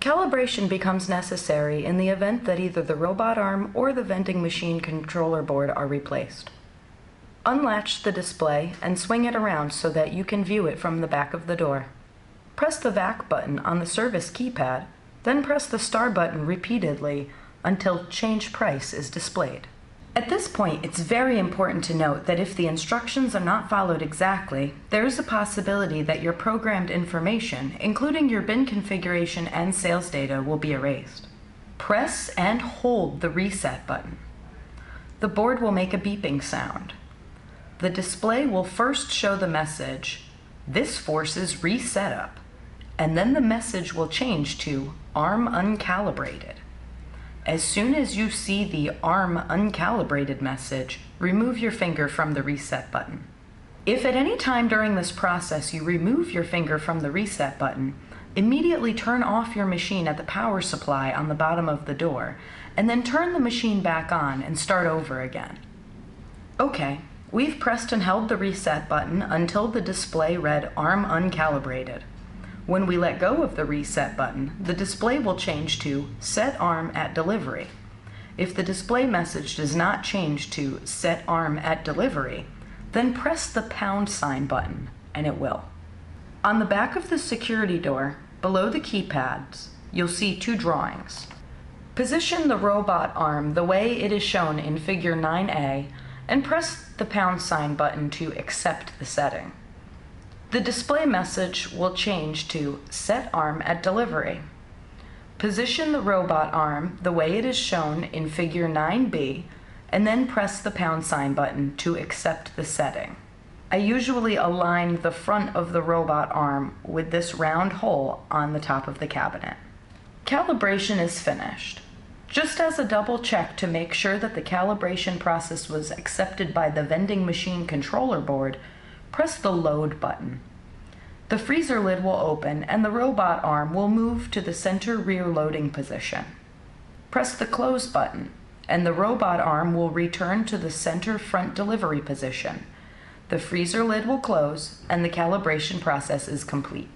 Calibration becomes necessary in the event that either the robot arm or the vending machine controller board are replaced. Unlatch the display and swing it around so that you can view it from the back of the door. Press the VAC button on the service keypad, then press the star button repeatedly until change price is displayed. At this point, it's very important to note that if the instructions are not followed exactly, there is a possibility that your programmed information, including your bin configuration and sales data, will be erased. Press and hold the reset button. The board will make a beeping sound. The display will first show the message, "This forces resetup," and then the message will change to "ARM uncalibrated." As soon as you see the ARM uncalibrated message, remove your finger from the reset button. If at any time during this process you remove your finger from the reset button, immediately turn off your machine at the power supply on the bottom of the door, and then turn the machine back on and start over again. Okay, we've pressed and held the reset button until the display read ARM uncalibrated. When we let go of the reset button, the display will change to Set ARM at Delivery. If the display message does not change to Set ARM at Delivery, then press the # button, and it will. On the back of the security door, below the keypads, you'll see two drawings. Position the robot arm the way it is shown in Figure 9A, and press the # button to accept the setting. The display message will change to Set ARM at Delivery. Position the robot arm the way it is shown in Figure 9B, and then press the # button to accept the setting. I usually align the front of the robot arm with this round hole on the top of the cabinet. Calibration is finished. Just as a double check to make sure that the calibration process was accepted by the vending machine controller board, press the load button. The freezer lid will open and the robot arm will move to the center rear loading position. Press the close button and the robot arm will return to the center front delivery position. The freezer lid will close and the calibration process is complete.